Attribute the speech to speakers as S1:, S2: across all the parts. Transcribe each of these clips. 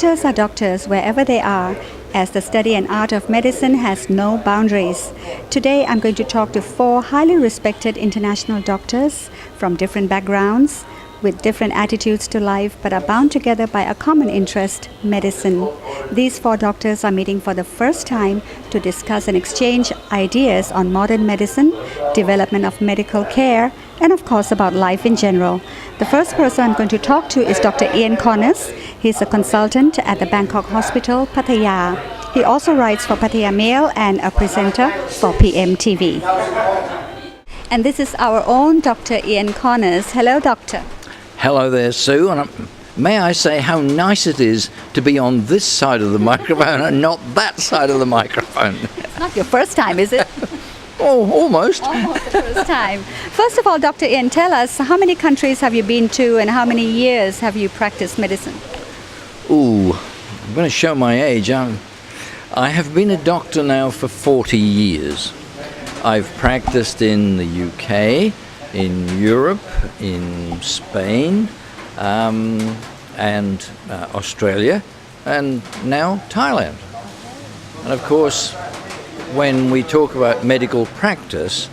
S1: Doctors are doctors wherever they are, as the study and art of medicine has no boundaries. Today I'm going to talk to 4 highly respected international doctors from different backgrounds, with different attitudes to life, but are bound together by a common interest, medicine. These 4 doctors are meeting for the first time to discuss and exchange ideas on modern medicine, development of medical care, and of course about life in general. The first person I'm going to talk to is Dr. Ian Connors. He's a consultant at the Bangkok Hospital, Pattaya. He also writes for Pattaya Mail and a presenter for PMTV. And this is our own Dr. Ian Connors. Hello, doctor.
S2: Hello there, Sue, and may I say how nice it is to be on this side of the microphone and not that side of the microphone.
S1: It's not your first time, is it?
S2: Oh, almost.
S1: Almost the first time. First of all, Dr. Ian, tell us, how many countries have you been to and how many years have you practiced medicine?
S2: Ooh, I'm going to show my age. I have been a doctor now for 40 years. I've practiced in the UK, in Europe, in Spain, and Australia, and now Thailand. And of course, when we talk about medical practice,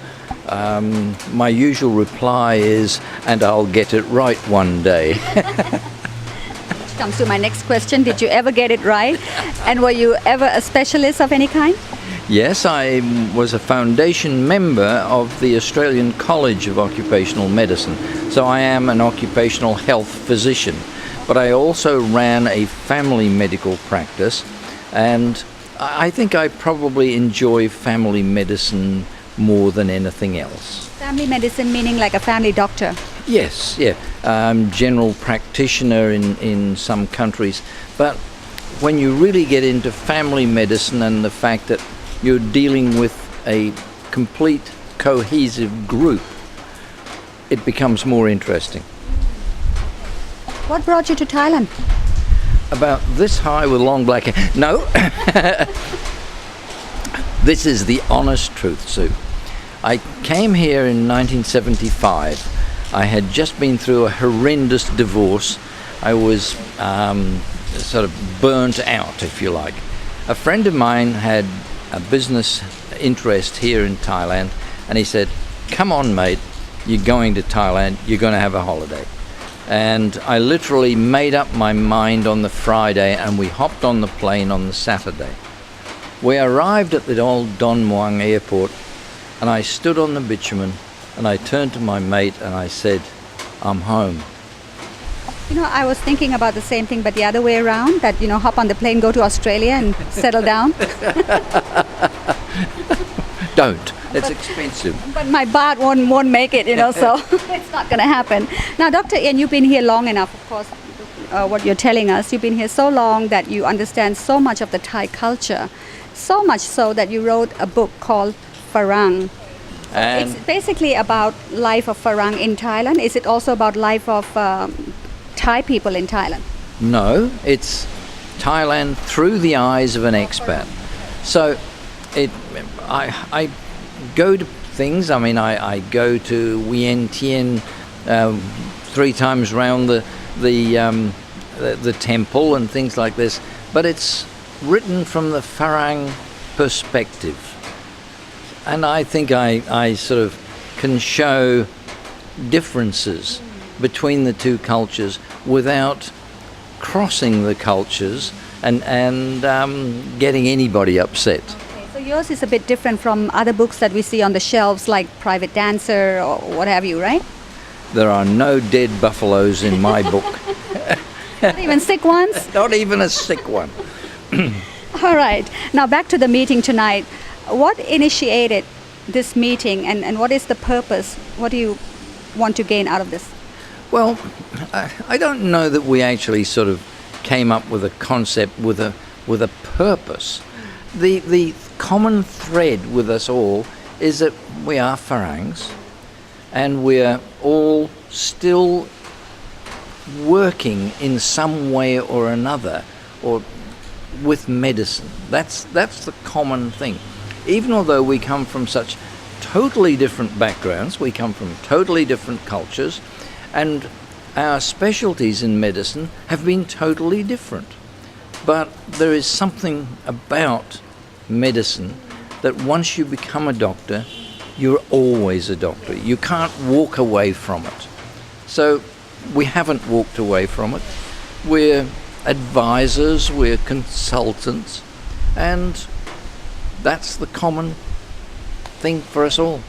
S2: my usual reply is, and I'll get it right one day.
S1: Which comes to my next question. Did you ever get it right? And were you ever a specialist of any kind?
S2: Yes, I was a foundation member of the Australian College of Occupational Medicine, so I am an occupational health physician. But I also ran a family medical practice, and I think I probably enjoy family medicine more than anything else.
S1: Family medicine meaning like a family doctor?
S2: Yes, yeah. General practitioner in some countries, but when you really get into family medicine and the fact that you're dealing with a complete cohesive group, it becomes more interesting.
S1: What brought you to Thailand?
S2: About this high with long black hair. No. This is the honest truth, Sue. I came here in 1975. I had just been through a horrendous divorce. I was sort of burnt out, if you like. A friend of mine had a business interest here in Thailand, and he said, "Come on, mate, you're going to Thailand, you're going to have a holiday." And I literally made up my mind on the Friday, and we hopped on the plane on the Saturday. We arrived at the old Don Muang airport, and I stood on the bitumen, and I turned to my mate and I said, "I'm home."
S1: You know, I was thinking about the same thing, but the other way around, that, hop on the plane, go to Australia and settle down.
S2: Don't. It's expensive.
S1: But my baht won't make it, so it's not going to happen. Now, Dr. Ian, you've been here long enough, of course, what you're telling us. You've been here so long that you understand so much of the Thai culture, so much so that you wrote a book called Farang. It's basically about life of Farang in Thailand. Is it also about life of Thai people in Thailand?
S2: No, it's Thailand through the eyes of an expat. So I go to things. I mean, I go to Vientiane 3 times round the temple and things like this. But it's written from the Farang perspective, and I think I sort of can show differences between the 2 cultures without crossing the cultures and getting anybody upset.
S1: Okay, so yours is a bit different from other books that we see on the shelves, like Private Dancer or what have you, right?
S2: There are no dead buffaloes in my book.
S1: Not even sick ones?
S2: Not even a sick one.
S1: All right. Now back to the meeting tonight. What initiated this meeting, and what is the purpose? What do you want to gain out of this?
S2: Well, I don't know that we actually sort of came up with a concept with a purpose. The common thread with us all is that we are Farangs, and we're all still working in some way or another, or with medicine. That's the common thing. Even although we come from such totally different backgrounds, we come from totally different cultures, and our specialties in medicine have been totally different. But there is something about medicine that once you become a doctor, you're always a doctor. You can't walk away from it. So we haven't walked away from it. We're advisors, we're consultants, and that's the common thing for us all.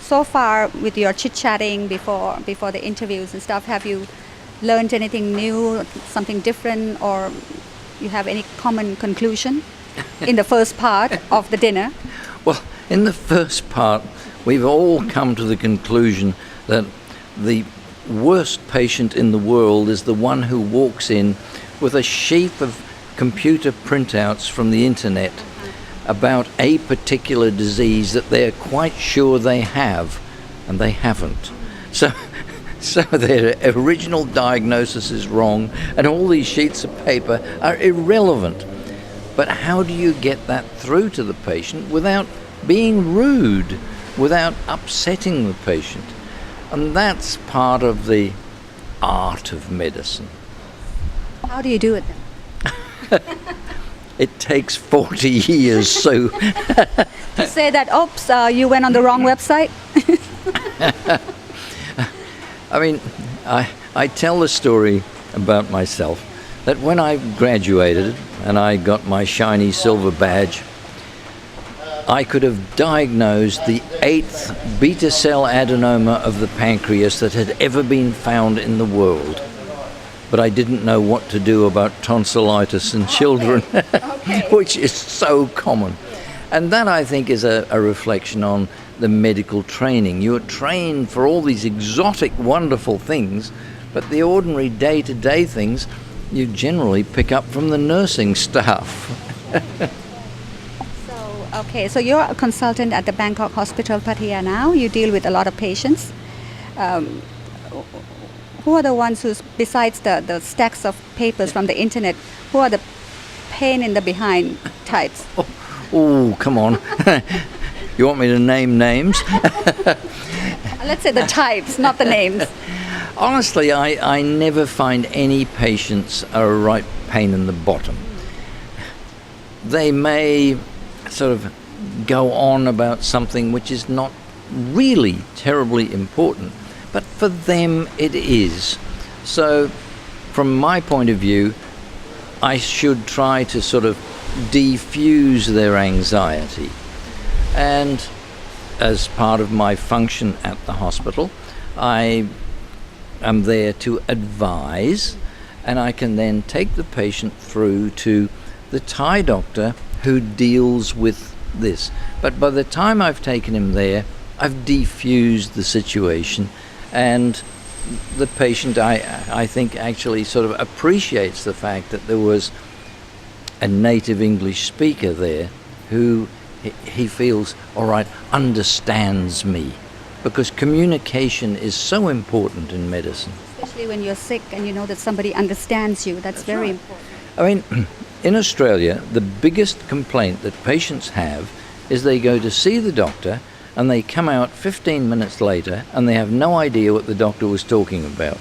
S1: So far, with your chit-chatting before the interviews and stuff, have you learned anything new, something different, or you have any common conclusion in the first part of the dinner?
S2: Well, in the first part, we've all come to the conclusion that the worst patient in the world is the one who walks in with a sheaf of computer printouts from the internet about a particular disease that they're quite sure they have, and they haven't. So their original diagnosis is wrong, and all these sheets of paper are irrelevant. But how do you get that through to the patient without being rude, without upsetting the patient? And that's part of the art of medicine.
S1: How do you do it then?
S2: It takes 40 years, so...
S1: To say that, oops, you went on the wrong website?
S2: I mean, I tell the story about myself, that when I graduated and I got my shiny silver badge, I could have diagnosed the 8th beta cell adenoma of the pancreas that had ever been found in the world. But I didn't know what to do about tonsillitis in children, which is so common. And that, I think, is a reflection on the medical training. You're trained for all these exotic, wonderful things, but the ordinary day-to-day things you generally pick up from the nursing staff.
S1: So you're a consultant at the Bangkok Hospital Pattaya now. You deal with a lot of patients. Who are the ones who, besides the stacks of papers from the internet, who are the pain in the behind types?
S2: Oh, come on. You want me to name names?
S1: Let's say the types, not the names.
S2: Honestly, I never find any patients a right pain in the bottom. They may sort of go on about something which is not really terribly important, but for them it is. So from my point of view, I should try to sort of defuse their anxiety. And as part of my function at the hospital, I am there to advise, and I can then take the patient through to the Thai doctor who deals with this. But by the time I've taken him there, I've defused the situation, and the patient, I think, actually sort of appreciates the fact that there was a native English speaker there who he feels, all right, understands me. Because communication is so important in medicine.
S1: Especially when you're sick and you know that somebody understands you. That's very
S2: right.
S1: important.
S2: I mean, in Australia, the biggest complaint that patients have is they go to see the doctor and they come out 15 minutes later and they have no idea what the doctor was talking about.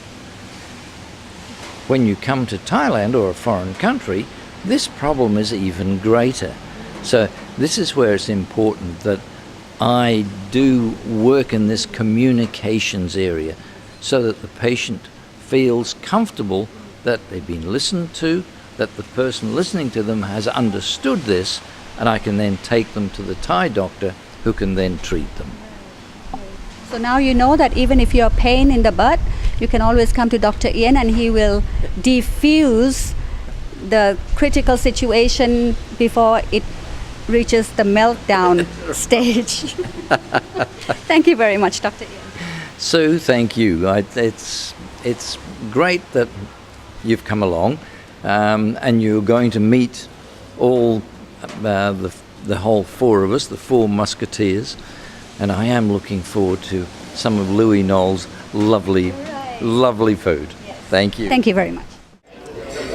S2: When you come to Thailand or a foreign country, this problem is even greater. So this is where it's important that I do work in this communications area so that the patient feels comfortable that they've been listened to, that the person listening to them has understood this, and I can then take them to the Thai doctor who can then treat them.
S1: So now you know that even if you're a pain in the butt, you can always come to Dr. Ian and he will defuse the critical situation before it reaches the meltdown stage. Thank you very much, Dr. Ian.
S2: Sue, thank you. It's great that you've come along, and you're going to meet all the whole four of us, the four musketeers, and I am looking forward to some of Louis Noel's lovely food. Yes. Thank you.
S1: Thank you very much.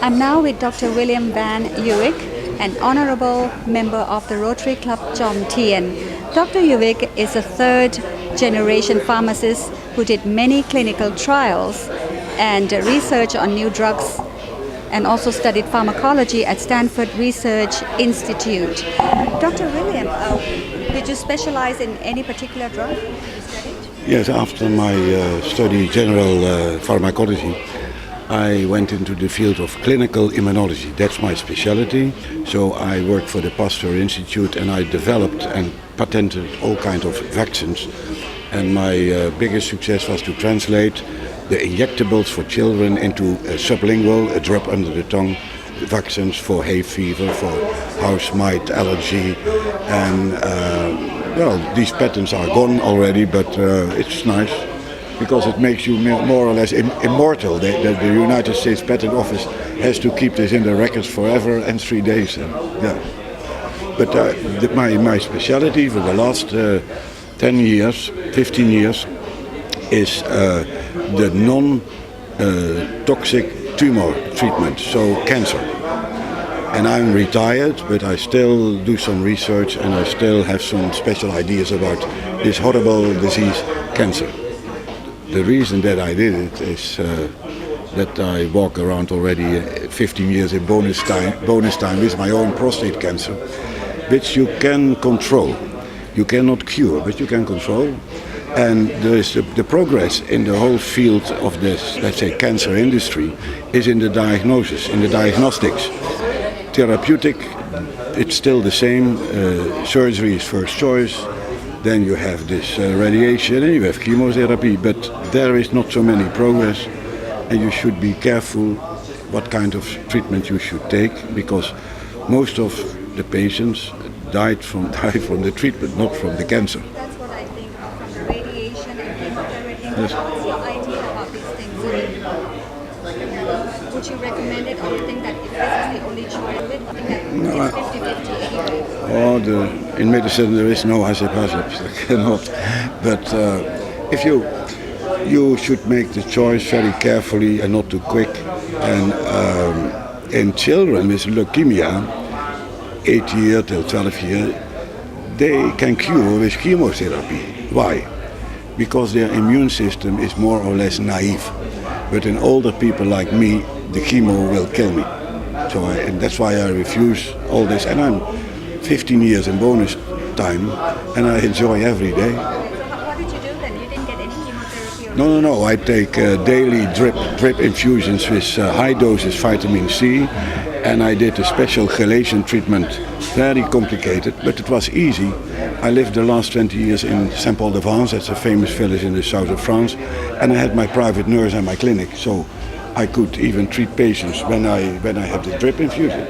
S1: I'm now with Dr. William Van Uwick, an honorable member of the Rotary Club Jom Tien. Dr. Uwick is a third-generation pharmacist who did many clinical trials and research on new drugs and also studied pharmacology at Stanford Research Institute. Dr. William, did you specialize in any particular drug you studied?
S3: Yes, after my study general pharmacology, I went into the field of clinical immunology. That's my specialty. So I worked for the Pasteur Institute and I developed and patented all kinds of vaccines. And my biggest success was to translate the injectables for children into sublingual, a drop under the tongue, vaccines for hay fever, for house mite allergy. And well, these patents are gone already, but it's nice, because it makes you more or less immortal. The United States Patent Office has to keep this in the records forever and 3 days. Yeah. But my specialty for the last 10 years, 15 years, is the non-toxic tumor treatment, so cancer. And I'm retired, but I still do some research and I still have some special ideas about this horrible disease, cancer. The reason that I did it is that I walk around already 15 years in bonus time with my own prostate cancer, which you can control. You cannot cure, but you can control. And there is the progress in the whole field of this, let's say, cancer industry is in the diagnosis, in the diagnostics. Therapeutic, it's still the same. Surgery is first choice. Then you have this radiation, and you have chemotherapy, but there is not so many progress, and you should be careful what kind of treatment you should take, because most of the patients die from the treatment, not from the cancer.
S1: That's what I think, from the radiation and chemotherapy.
S3: Yes.
S1: What's your idea about these things? Would you recommend it, or you think that if this is the only choice, I think that it's 50-50 anyway?
S3: In medicine there is no hazard, cannot. But if you should make the choice very carefully and not too quick. And in children with leukemia, 8 years till 12 years, they can cure with chemotherapy. Why? Because their immune system is more or less naive. But in older people like me, the chemo will kill me. And that's why I refuse all this. And I'm 15 years in bonus time, and I enjoy every day.
S1: So what did you do then? You didn't get any chemotherapy? Or
S3: No. I take daily drip infusions with high doses vitamin C, and I did a special chelation treatment. Very complicated, but it was easy. I lived the last 20 years in Saint-Paul-de-Vence, that's a famous village in the south of France, and I had my private nurse and my clinic, so I could even treat patients when I had the drip infusion.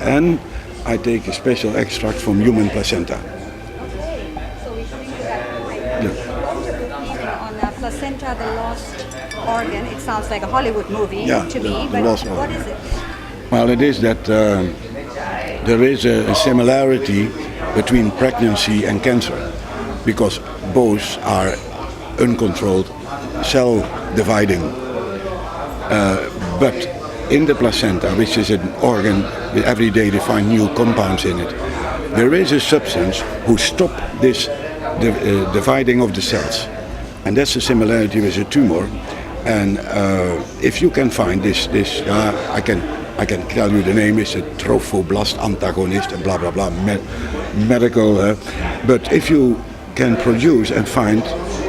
S3: And I take a special extract from human placenta.
S1: Okay, so we're coming to that point.
S3: Yeah.
S1: You wrote a book even on placenta, the lost organ. It sounds like a Hollywood movie to me, but what is it?
S3: Well, it is that there is a similarity between pregnancy and cancer, because both are uncontrolled cell dividing. But in the placenta, which is an organ, every day they find new compounds in it, there is a substance who stop this dividing of the cells. And that's a similarity with a tumor. And if you can find this, I can tell you the name, is a trophoblast antagonist, blah blah blah, medical. But if you can produce and find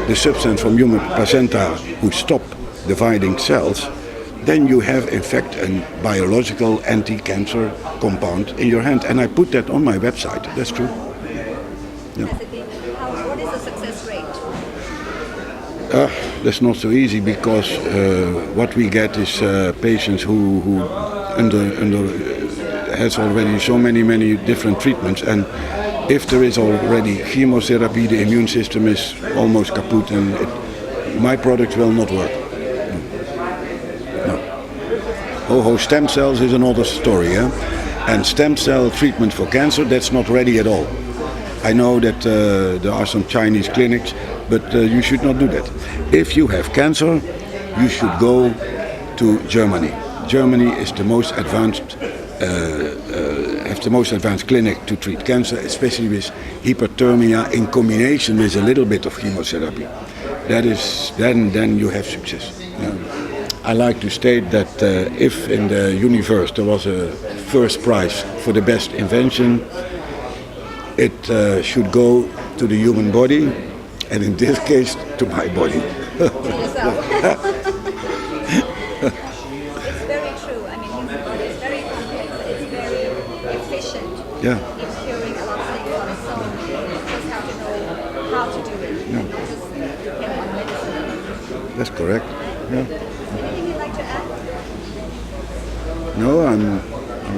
S3: the substance from human placenta who stop dividing cells, then you have in fact a biological anti-cancer compound in your hand. And I put that on my website. That's true. Yeah.
S1: What is the success rate?
S3: That's not so easy, because what we get is patients who has already so many different treatments, and if there is already chemotherapy, the immune system is almost kaput, and my product will not work. No. Stem cells is another story, and stem cell treatment for cancer, that's not ready at all. I know that there are some Chinese clinics, but you should not do that. If you have cancer, you should go to Germany. Germany is the most advanced, have the most advanced clinic to treat cancer, especially with hyperthermia in combination with a little bit of chemotherapy. That is, then you have success. Yeah. I like to state that if in the universe there was a first prize for the best invention, it should go to the human body, and in this case, to my body.
S1: It's very true. I mean, human body is very complex and it's very efficient
S3: Yeah.
S1: in curing a lot of things on its own. You just have to know how to do it, and not just depend on medicine.
S3: That's correct. Yeah.
S1: Anything you'd like to add?
S3: No, I'm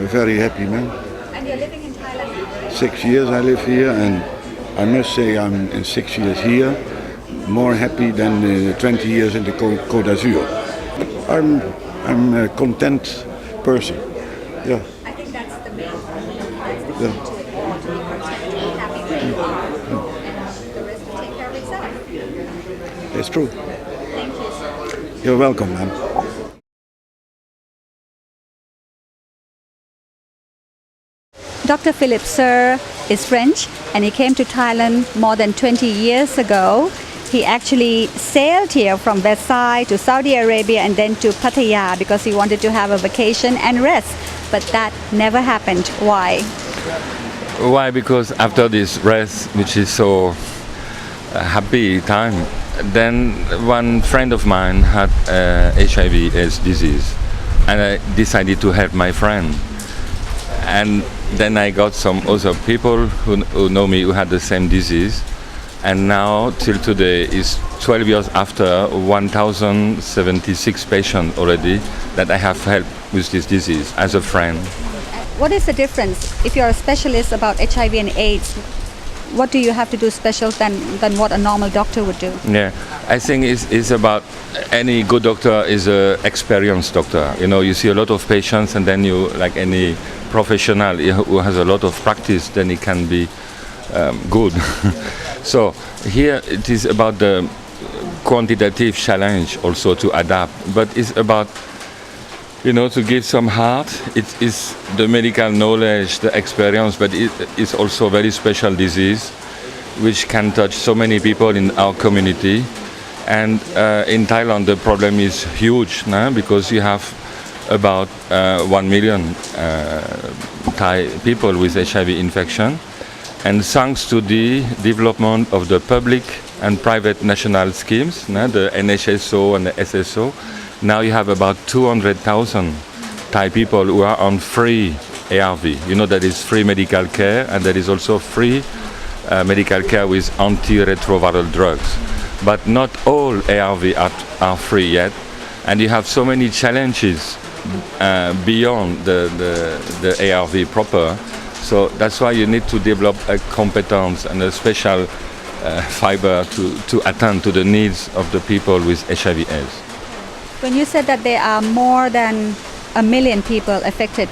S3: a very happy man.
S1: And you're living in Thailand now, right?
S3: 6 years I live here, and I must say I'm in 6 years here more happy than 20 years in the Côte d'Azur. I'm a content person. Yeah.
S1: I think that's the main, that's the key to it all, to be content, to be happy where you are, and the rest will take care of itself.
S3: It's true.
S1: Thank you.
S3: You're welcome, man.
S1: Dr. Philippe Sir is French and he came to Thailand more than 20 years ago. He actually sailed here from Versailles to Saudi Arabia and then to Pattaya because he wanted to have a vacation and rest. But that never happened. Why?
S4: Why? Because after this rest, which is so happy time, then one friend of mine had HIV/AIDS disease, and I decided to help my friend. And then I got some other people who know me who had the same disease. And now, till today, is 12 years after, 1,076 patients already that I have helped with this disease as a friend.
S1: What is the difference? If you're a specialist about HIV and AIDS, what do you have to do special than what a normal doctor would do?
S4: Yeah, I think it's about any good doctor is an experienced doctor. You know, you see a lot of patients, and then you, like any professional who has a lot of practice, then it can be good. So here it is about the quantitative challenge also to adapt, but it's about, you know, to give some heart. It is the medical knowledge, the experience, but it is also a very special disease which can touch so many people in our community. And in Thailand the problem is huge, because you have about 1 million Thai people with HIV infection. And thanks to the development of the public and private national schemes, the NHSO and the SSO, now you have about 200,000 Thai people who are on free ARV. You know, that is free medical care, and there is also free medical care with antiretroviral drugs. But not all ARV are free yet, and you have so many challenges beyond the ARV proper. So that's why you need to develop a competence and a special fiber to attend to the needs of the people with HIV/AIDS.
S1: When you said that there are more than 1 million people affected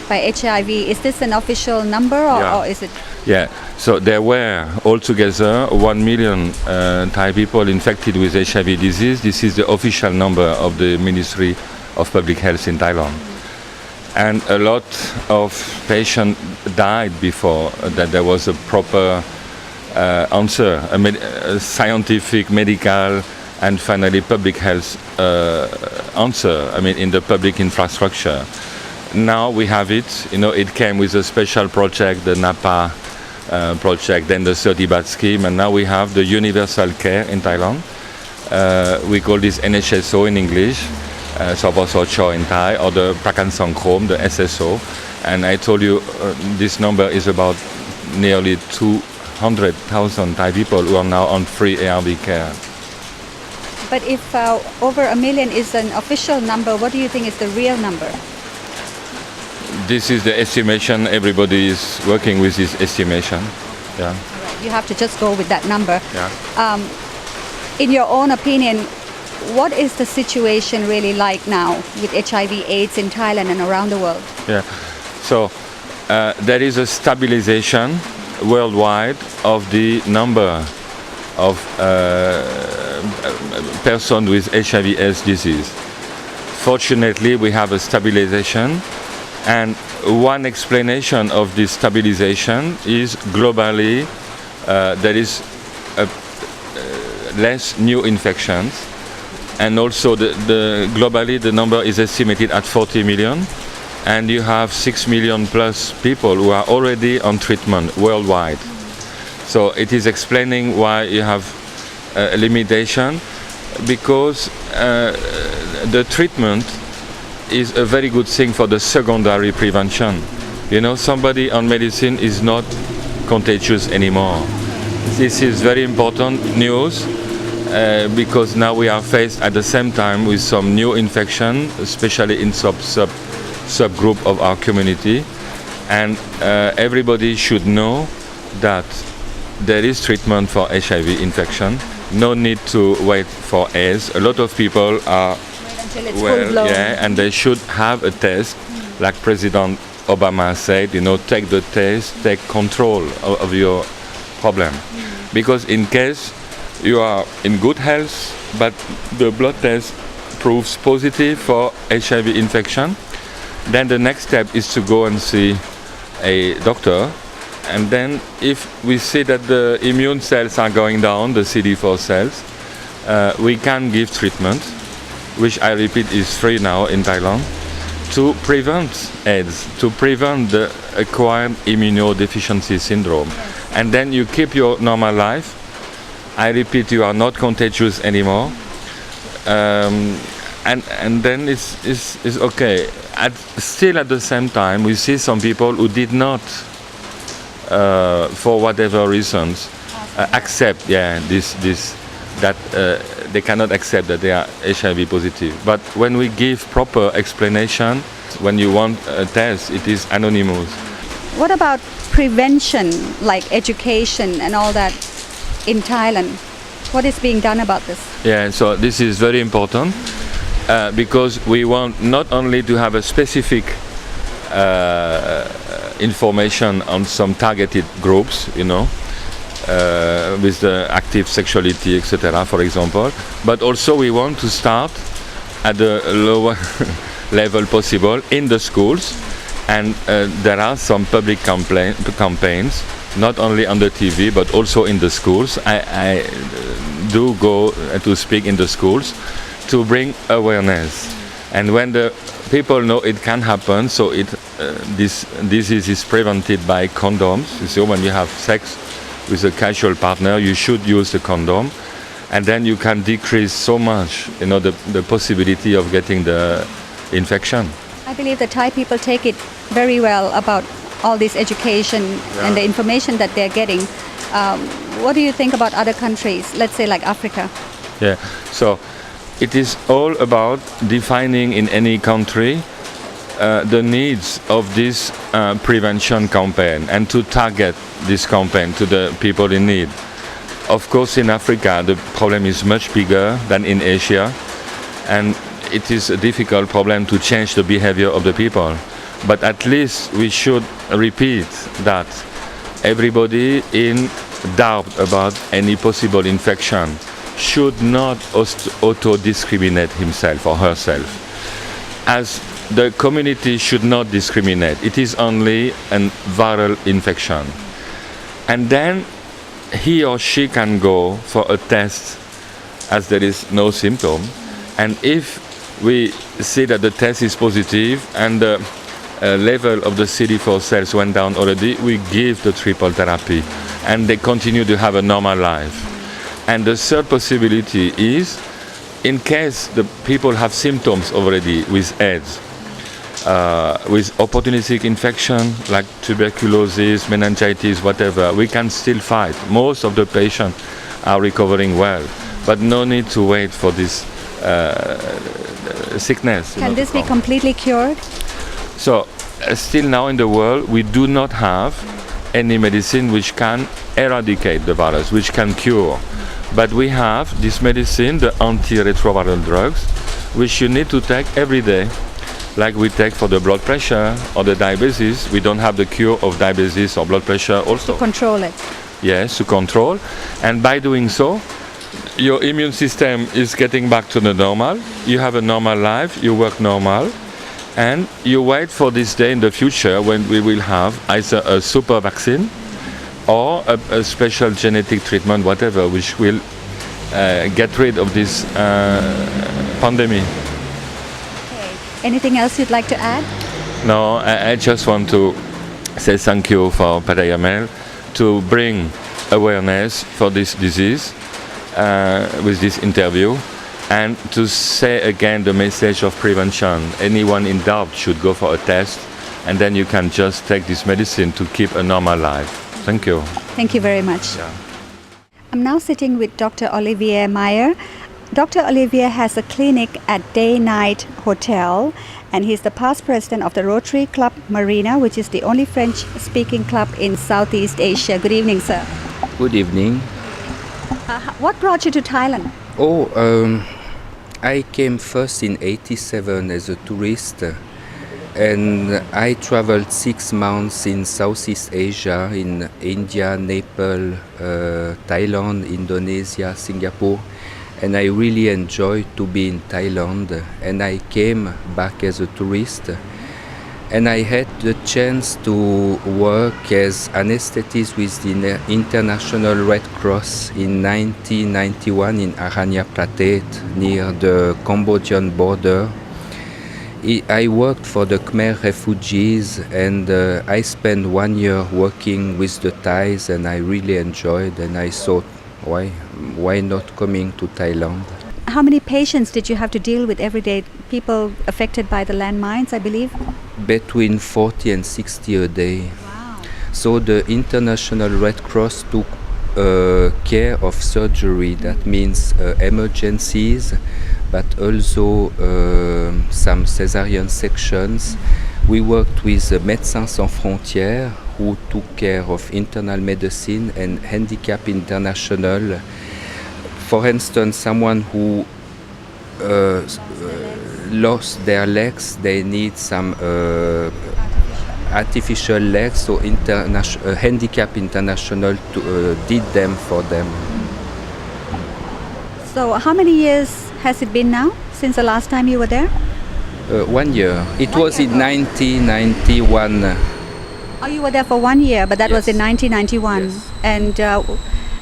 S1: by HIV, is this an official number or is it?
S4: Yeah, so there were altogether 1 million Thai people infected with HIV disease. This is the official number of the Ministry of Public Health in Thailand. And a lot of patients died before that there was a proper answer, a scientific, medical, and finally public health answer, I mean, in the public infrastructure. Now we have it, you know, it came with a special project, the NAPA project, then the 30 baht scheme, and now we have the universal care in Thailand. We call this NHSO in English. Sobosocho in Thai, or the Prakan Songkhom, the SSO. And I told you this number is about nearly 200,000 Thai people who are now on free ARV care.
S1: But if over 1 million is an official number, what do you think is the real number?
S4: This is the estimation. Everybody is working with this estimation. Yeah.
S1: You have to just go with that number.
S4: Yeah.
S1: In your own opinion, what is the situation really like now with HIV/AIDS in Thailand and around the world?
S4: Yeah, so there is a stabilization worldwide of the number of persons with HIV/AIDS disease. Fortunately, we have a stabilization, and one explanation of this stabilization is globally there is less new infections. and also globally the number is estimated at 40 million, and you have 6 million plus people who are already on treatment worldwide. So it is explaining why you have a limitation, because the treatment is a very good thing for the secondary prevention. You know, somebody on medicine is not contagious anymore. This is very important news, because now we are faced at the same time with some new infection, especially in subgroup of our community, and everybody should know that there is treatment for HIV infection. No need to wait for AIDS. A lot of people are
S1: Until it's full-blown.
S4: yeah, and they should have a test, like President Obama said. You know, take the test, take control of your problem, because in case you are in good health, but the blood test proves positive for HIV infection, then the next step is to go and see a doctor. And then if we see that the immune cells are going down, the CD4 cells, we can give treatment, which I repeat is free now in Thailand, to prevent AIDS, to prevent the acquired immunodeficiency syndrome. And then you keep your normal life. I repeat, you are not contagious anymore. And then it's okay. Still at the same time, we see some people who did not, for whatever reasons, accept that they cannot accept that they are HIV positive. But when we give proper explanation, when you want a test, it is anonymous.
S1: What about prevention, like education and all that in Thailand? What is being done about this?
S4: Yeah, so this is very important, because we want not only to have a specific information on some targeted groups, you know, with the active sexuality, etc., for example, but also we want to start at the lower level possible in the schools, and there are some public campaigns, not only on the TV but also in the schools. I do go to speak in the schools to bring awareness, and when the people know it can happen, so this disease is prevented by condoms. So when you have sex with a casual partner, you should use the condom, and then you can decrease so much, you know, the possibility of getting the infection.
S1: I believe the Thai people take it very well about all this education and the information that they're getting. What do you think about other countries, let's say like Africa?
S4: Yeah, so it is all about defining in any country the needs of this prevention campaign, and to target this campaign to the people in need. Of course, in Africa, the problem is much bigger than in Asia, and it is a difficult problem to change the behavior of the people. But at least we should repeat that everybody in doubt about any possible infection should not auto-discriminate himself or herself. As the community should not discriminate. It is only a viral infection. And then he or she can go for a test as there is no symptom. And if we see that the test is positive and the level of the CD4 cells went down already, we give the triple therapy and they continue to have a normal life. And the third possibility is, in case the people have symptoms already with AIDS, with opportunistic infection like tuberculosis, meningitis, whatever, we can still fight. Most of the patients are recovering well, but no need to wait for this sickness.
S1: Can this be completely cured?
S4: So, still now in the world, we do not have any medicine which can eradicate the virus, which can cure. But we have this medicine, the antiretroviral drugs, which you need to take every day, like we take for the blood pressure or the diabetes. We don't have the cure of diabetes or blood pressure also.
S1: To control it.
S4: Yes, to control. And by doing so, your immune system is getting back to the normal. You have a normal life, you work normal, and you wait for this day in the future when we will have either a super vaccine or a special genetic treatment, whatever, which will get rid of this pandemic.
S1: Okay. Anything else you'd like to add?
S4: No, I just want to say thank you for Pattaya Mail to bring awareness for this disease with this interview, and to say again the message of prevention. Anyone in doubt should go for a test, and then you can just take this medicine to keep a normal life. Thank you.
S1: Thank you very much.
S4: Yeah.
S1: I'm now sitting with Dr. Olivier Meyer. Dr. Olivier has a clinic at Day-Night Hotel, and he's the past president of the Rotary Club Marina, which is the only French-speaking club in Southeast Asia. Good evening, sir.
S5: Good evening.
S1: What brought you to Thailand?
S5: I came first in '87 as a tourist, and I traveled 6 months in Southeast Asia, in India, Nepal, Thailand, Indonesia, Singapore, and I really enjoyed to be in Thailand. And I came back as a tourist, and I had the chance to work as anesthetist with the International Red Cross in 1991 in Aranya Pratet, near the Cambodian border. I worked for the Khmer refugees, and I spent 1 year working with the Thais, and I really enjoyed, and I thought, why not coming to Thailand?
S1: How many patients did you have to deal with every day? People affected by the landmines, I believe?
S5: Between 40 and 60 a day.
S1: Wow.
S5: So the International Red Cross took care of surgery, that means emergencies, but also some cesarean sections. We worked with Médecins Sans Frontières, who took care of internal medicine, and Handicap International. For instance, someone who lost their legs, they need some artificial legs, so Handicap International did them for them.
S1: So how many years has it been now since the last time you were there?
S5: 1 year. It
S1: One
S5: was
S1: year
S5: in
S1: ago.
S5: 1991.
S1: Oh, you were there for 1 year, but that was in
S5: Yes.
S1: 1991.
S5: Yes.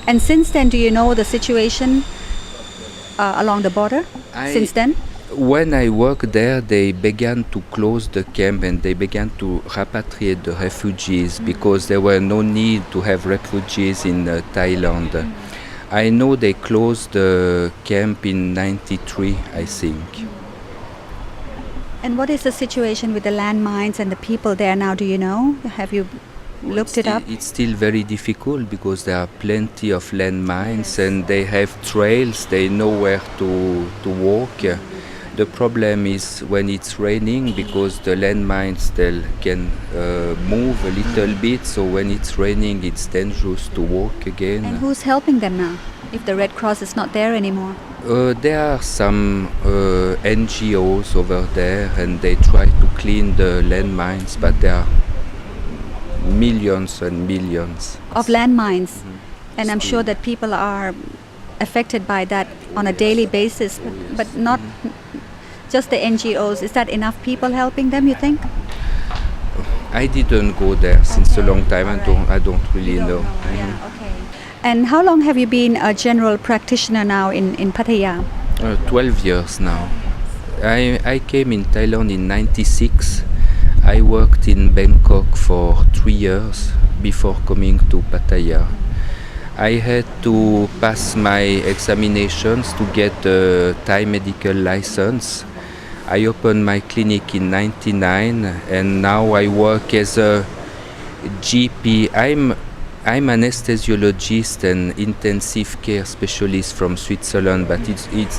S1: And since then, do you know the situation along the border? Since then?
S5: When I worked there, they began to close the camp, and they began to repatriate the refugees because there were no need to have refugees in Thailand. I know they closed the camp in '93, I think.
S1: And what is the situation with the landmines and the people there now? Do you know? Have you looked it up?
S5: It's still very difficult because there are plenty of landmines, and they have trails, they know where to walk. The problem is when it's raining, because the landmines can move a little bit, so when it's raining it's dangerous to walk again.
S1: And who's helping them now if the Red Cross is not there anymore?
S5: There are some NGOs over there, and they try to clean the landmines, but there are millions and millions
S1: Of landmines. And I'm sure that people are affected by that on a daily basis, but not just the NGOs. Is that enough people helping them, you think?
S5: I didn't go there since a long time. I don't really know.
S1: Yeah, okay. And how long have you been a general practitioner now in Pattaya?
S5: 12 years now. I came in Thailand in '96. I worked in Bangkok for 3 years before coming to Pattaya. I had to pass my examinations to get a Thai medical license. I opened my clinic in '99, and now I work as a GP. I'm anesthesiologist and intensive care specialist from Switzerland, but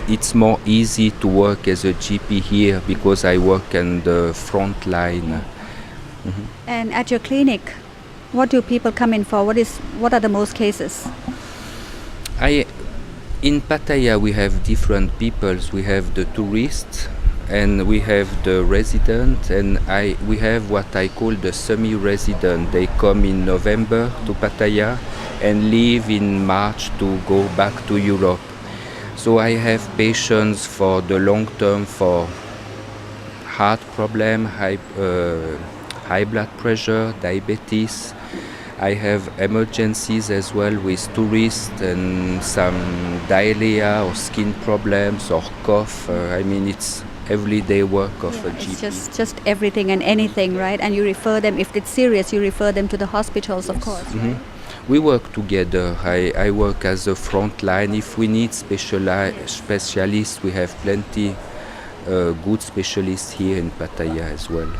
S5: it's more easy to work as a GP here because I work on the front line.
S1: And at your clinic, what do people come in for? What are the most cases?
S5: In Pattaya we have different peoples. We have the tourists, and we have the resident, and we have what I call the semi-resident. They come in November to Pattaya and leave in March to go back to Europe. So I have patients for the long term for heart problem, high blood pressure, diabetes, I have emergencies as well with tourists and some diarrhea or skin problems or cough. I mean, it's everyday work of a GP.
S1: It's just everything and anything, right? And you refer them, if it's serious, you refer them to the hospitals, of course. Right?
S5: We work together. I work as a front line. If we need specialists, we have plenty good specialists here in Pattaya as well.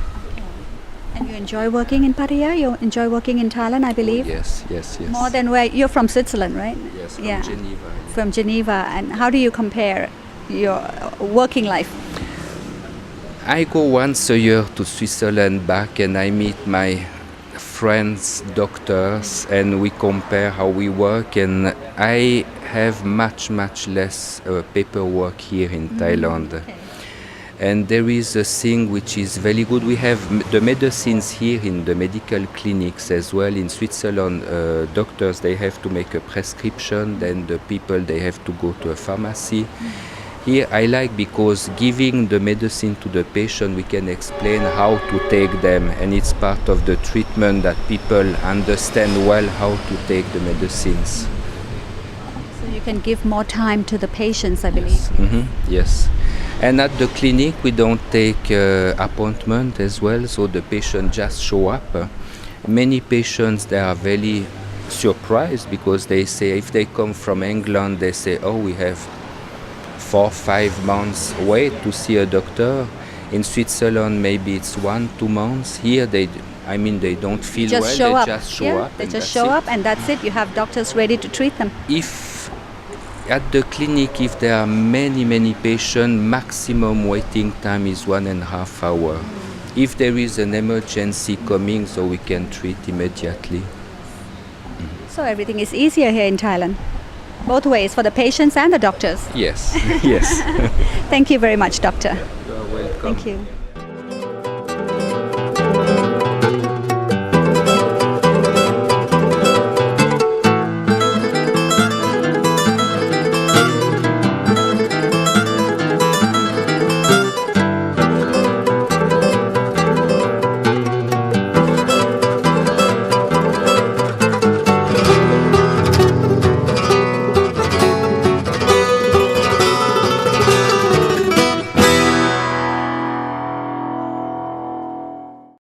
S1: And you enjoy working in Pattaya? You enjoy working in Thailand, I believe?
S5: Yes.
S1: More than where you're from Switzerland, right?
S5: Yes, from
S1: Yeah.
S5: Geneva.
S1: From Geneva. And how do you compare your working life?
S5: I go once a year to Switzerland back and I meet my friends, doctors, and we compare how we work, and I have much less paperwork here in Thailand.
S1: Okay.
S5: And there is a thing which is very good. We have the medicines here in the medical clinics as well. In Switzerland, doctors, they have to make a prescription, then the people, they have to go to a pharmacy. Here I like because giving the medicine to the patient, we can explain how to take them, and it's part of the treatment that people understand well how to take the medicines.
S1: So you can give more time to the patients, I believe.
S5: Yes. And at the clinic, we don't take appointment as well, so the patient just show up. Many patients, they are very surprised because they say, if they come from England, they say, oh, we have 4-5 months wait to see a doctor. In Switzerland, maybe it's 1-2 months. Here, they don't feel
S1: Just
S5: well.
S1: show
S5: They
S1: up.
S5: just show
S1: Yeah,
S5: up.
S1: they
S5: and
S1: just
S5: that's
S1: show
S5: it.
S1: up and that's it. You have doctors ready to treat them.
S5: If at the clinic, if there are many patients, maximum waiting time is 1.5 hours. If there is an emergency coming, so we can treat immediately.
S1: So everything is easier here in Thailand. Both ways, for the patients and the doctors.
S5: Yes, yes.
S1: Thank you very much, doctor.
S5: You're welcome.
S1: Thank you.